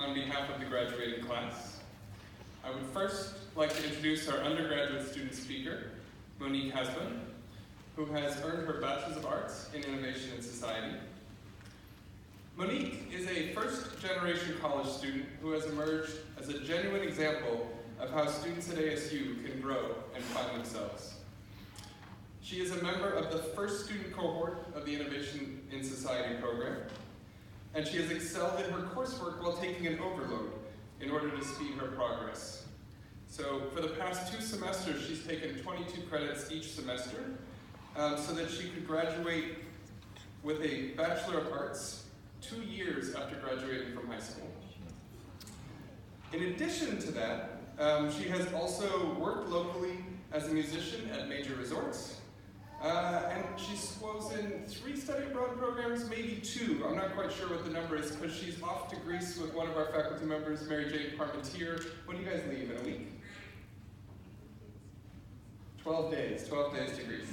on behalf of the graduating class. I would first like to introduce our undergraduate student speaker, Monique Hasbun, who has earned her Bachelor's of Arts in Innovation and Society. Monique is a first-generation college student who has emerged as a genuine example of how students at ASU can grow and find themselves. She is a member of the first student cohort of the Innovation in Society program, and she has excelled in her coursework while taking an overload in order to speed her progress. So for the past 2 semesters, she's taken 22 credits each semester so that she could graduate with a Bachelor of Arts 2 years after graduating from high school. In addition to that, she has also worked locally as a musician at major resorts, and she's chosen 3 study abroad programs, maybe 2. I'm not quite sure what the number is, because she's off to Greece with one of our faculty members, Mary Jane Parmentier. When do you guys leave, in a week? 12 days to Greece.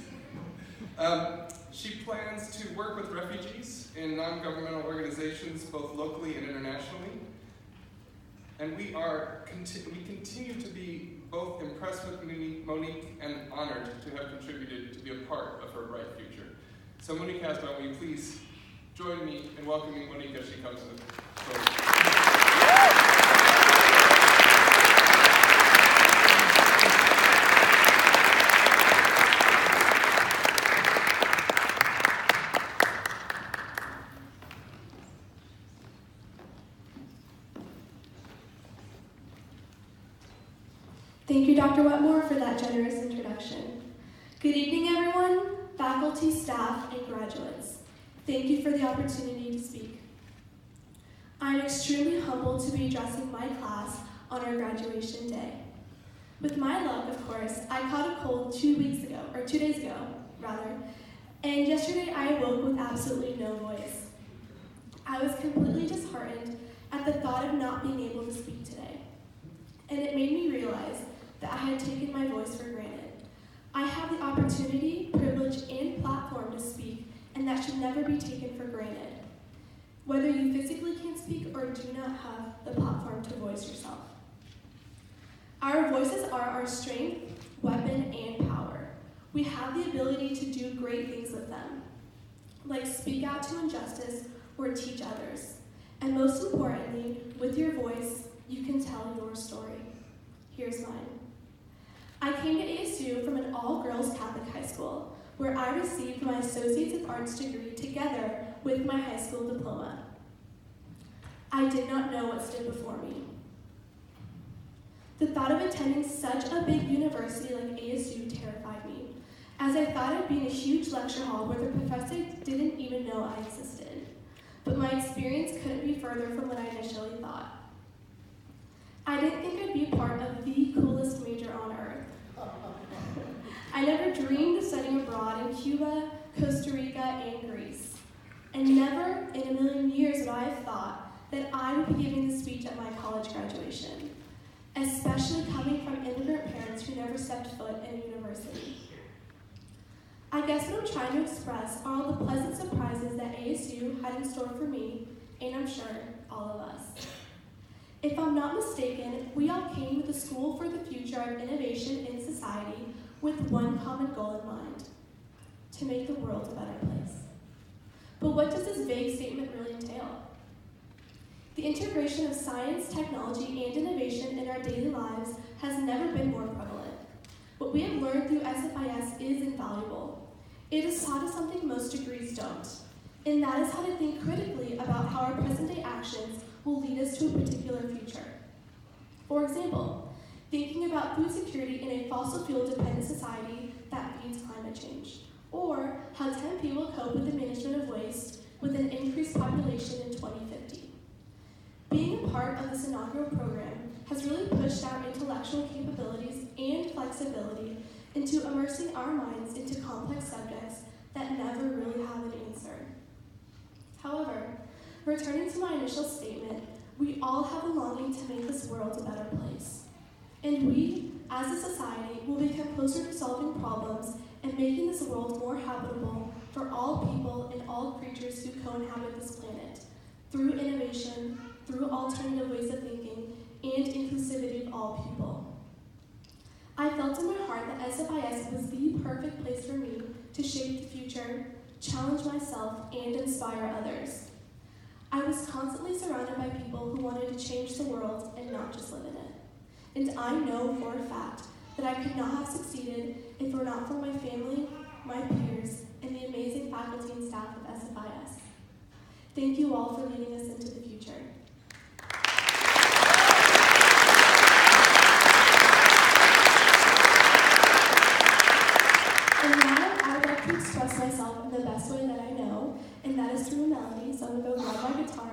She plans to work with refugees in non-governmental organizations, both locally and internationally. And we continue to be both impressed with Monique and honored to have contributed to be a part of her bright future. So Monique Hasbun, will you please join me in welcoming Monique as she comes to the podium. Thank you, Dr. Wetmore, for that generous introduction. Good evening, everyone, faculty, staff, and graduates. Thank you for the opportunity to speak. I'm extremely humbled to be addressing my class on our graduation day. With my luck, of course, I caught a cold 2 days ago, and yesterday I awoke with absolutely no voice. I was completely disheartened at the thought of not being able to speak today, and it made me realize that I had taken my voice for granted. I have the opportunity, privilege, and platform to speak, and that should never be taken for granted. Whether you physically can't speak or do not have the platform to voice yourself. Our voices are our strength, weapon, and power. We have the ability to do great things with them, like speak out to injustice or teach others. And most importantly, with your voice, you can tell your story. Here's mine. I came to ASU from an all-girls Catholic high school, where I received my Associates of Arts degree together with my high school diploma. I did not know what stood before me. The thought of attending such a big university like ASU terrified me, as I thought I'd be in a huge lecture hall where the professor didn't even know I existed. But my experience couldn't be further from what I initially thought. I didn't think I'd be a part of the coolest major on earth. I never dreamed of studying abroad in Cuba, Costa Rica, and Greece. And never in a million years would I have thought that I would be giving the speech at my college graduation, especially coming from immigrant parents who never stepped foot in a university. I guess what I'm trying to express are all the pleasant surprises that ASU had in store for me, and I'm sure all of us. If I'm not mistaken, we all came to the School for the Future of Innovation in Society with one common goal in mind: to make the world a better place. But what does this vague statement really entail? The integration of science, technology, and innovation in our daily lives has never been more prevalent. What we have learned through SFIS is invaluable. It has taught us something most degrees don't, and that is how to think critically about how our present-day actions will lead us to a particular future. For example, thinking about food security in a fossil fuel-dependent society that feeds climate change, or how Tempe will cope with the management of waste with an increased population in 2050. Being a part of this inaugural program has really pushed our intellectual capabilities and flexibility into immersing our minds into complex subjects that never really have an answer. However, returning to my initial statement, we all have a longing to make this world a better place. And we, as a society, will become closer to solving problems and making this world more habitable for all people and all creatures who co-inhabit this planet through innovation through alternative ways of thinking and inclusivity of all people. I felt in my heart that SFIS was the perfect place for me to shape the future, challenge myself, and inspire others. I was constantly surrounded by people who wanted to change the world and not just live in it. And I know for a fact that I could not have succeeded if it were not for my family, my peers, and the amazing faculty and staff of SFIS. Thank you all for leading us into the future. And now I would like to express myself in the best way that I know, and that is through a melody, so I'm going to go grab my guitar